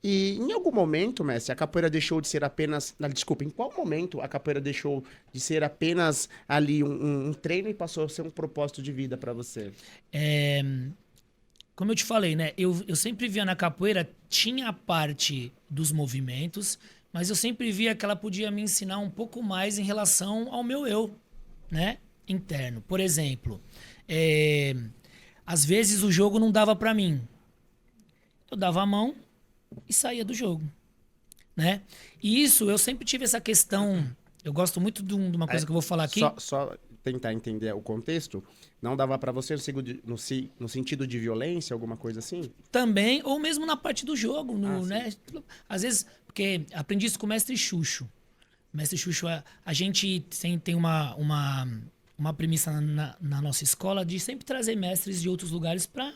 E em algum momento, mestre, a capoeira deixou de ser apenas. Desculpa, em qual momento a capoeira deixou de ser apenas ali um treino e passou a ser um propósito de vida pra você? É, como eu te falei, né? Eu sempre via na capoeira, tinha a parte dos movimentos, mas eu sempre via que ela podia me ensinar um pouco mais em relação ao meu eu, né? Interno. Por exemplo, é, às vezes o jogo não dava pra mim. Eu dava a mão e saía do jogo, né? E isso, eu sempre tive essa questão. Eu gosto muito de uma coisa É, que eu vou falar só, aqui. só tentar entender o contexto. Não dava pra você no sentido de violência, alguma coisa assim? Também, ou mesmo na parte do jogo, Ah, no, sim. né? Às vezes, porque aprendi isso com o mestre Xuxo. O mestre Xuxo, a gente tem uma premissa na nossa escola de sempre trazer mestres de outros lugares para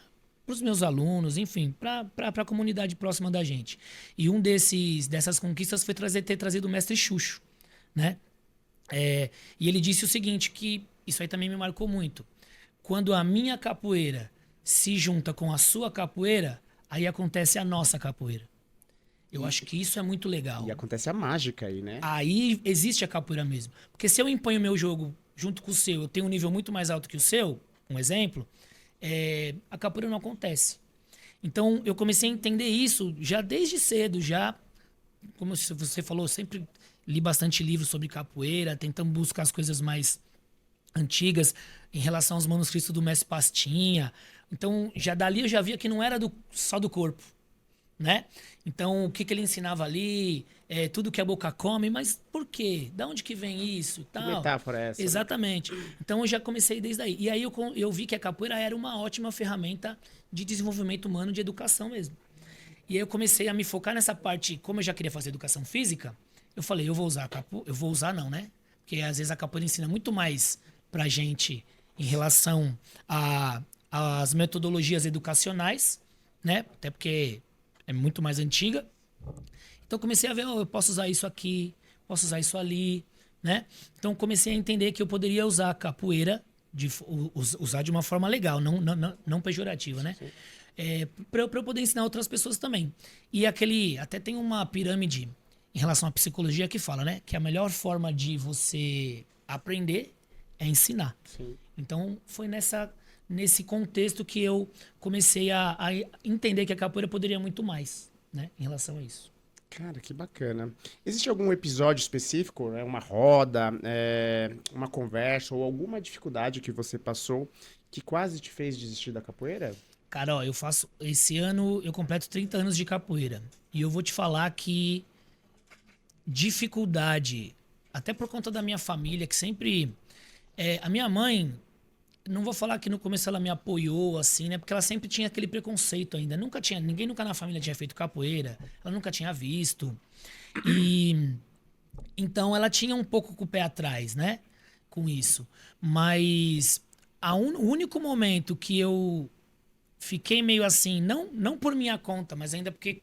os meus alunos, enfim, para a comunidade próxima da gente. E dessas conquistas foi ter trazido o mestre Xuxo, né? E ele disse o seguinte, que isso aí também me marcou muito. Quando a minha capoeira se junta com a sua capoeira, aí acontece a nossa capoeira. Eu E, acho que isso é muito e legal. acontece a mágica aí, né? Aí existe a capoeira mesmo. Porque se eu imponho o meu jogo junto com o seu, eu tenho um nível muito mais alto que o seu, um exemplo, a capoeira não acontece. Então eu comecei a entender isso já desde cedo, já, como você falou, sempre li bastante livros sobre capoeira, tentando buscar as coisas mais antigas em relação aos manuscritos do Mestre Pastinha. Então, já dali eu já via que não era só do corpo, né? Então, o que ele ensinava ali, tudo que a boca come, mas por quê? Da onde que vem isso e Que tal? metáfora é essa, né? Exatamente. Então, eu já comecei desde aí. E aí eu vi que a capoeira era uma ótima ferramenta de desenvolvimento humano, de educação mesmo. E aí eu comecei a me focar nessa parte, como eu já queria fazer educação física, eu falei, eu vou usar a capoeira, eu vou usar não, né? Porque às vezes a capoeira ensina muito mais pra gente em relação às metodologias educacionais, né? Até porque é muito mais antiga. Então comecei a ver, oh, eu posso usar isso aqui, posso usar isso ali, né? Então comecei a entender que eu poderia usar a capoeira, usar de uma forma legal, não pejorativa, né? Sim. Para eu poder ensinar outras pessoas também. E até tem uma pirâmide em relação à psicologia que fala, né? Que a melhor forma de você aprender é ensinar. Sim. Então foi nesse contexto que eu comecei a entender que a capoeira poderia muito mais, né? Em relação a isso. Cara, que bacana. Existe algum episódio específico, né? Uma roda, uma conversa ou alguma dificuldade que você passou que quase te fez desistir da capoeira? Cara, ó, eu faço. Esse ano eu completo 30 anos de capoeira. E eu vou te falar que dificuldade, até por conta da minha família, que sempre. A minha mãe, não vou falar que no começo ela me apoiou, assim, né? Porque ela sempre tinha aquele preconceito ainda. Ninguém nunca na família tinha feito capoeira, ela nunca tinha visto. E então ela tinha um pouco com o pé atrás, né? Com isso. Mas o único momento que eu fiquei meio assim, não por minha conta, mas ainda porque,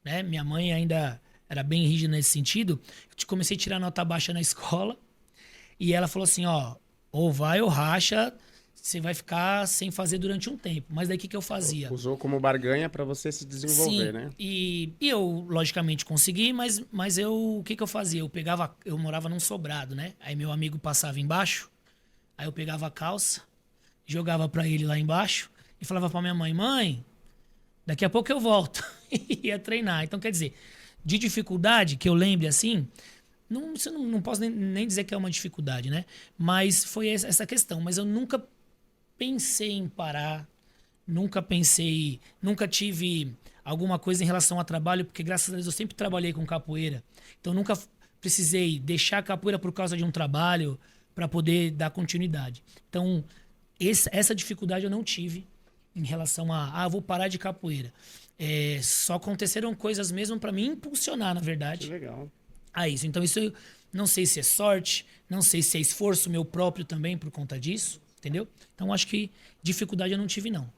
né, minha mãe ainda era bem rígida nesse sentido, eu comecei a tirar nota baixa na escola e ela falou assim, ó, ou vai ou racha, você vai ficar sem fazer durante um tempo. Mas daí o que que eu fazia? Usou como barganha para você se desenvolver, Sim, né? e eu logicamente consegui, mas o que que eu fazia? Eu morava num sobrado, né? Aí meu amigo passava embaixo, aí eu pegava a calça, jogava pra ele lá embaixo e falava pra minha mãe, mãe, daqui a pouco eu volto. E ia treinar. Então, quer dizer, de dificuldade, que eu lembre assim, não posso nem dizer que é uma dificuldade, né? Mas foi essa questão. Mas eu nunca pensei em parar, nunca tive alguma coisa em relação a trabalho, porque graças a Deus eu sempre trabalhei com capoeira. Então nunca precisei deixar a capoeira por causa de um trabalho para poder dar continuidade. Então, essa dificuldade eu não tive em relação vou parar de capoeira. Só aconteceram coisas mesmo para me impulsionar, na Que verdade, legal. a isso. Então, isso eu não sei se é sorte, não sei se é esforço meu próprio também por conta disso, entendeu? Então, acho que dificuldade eu não tive, não.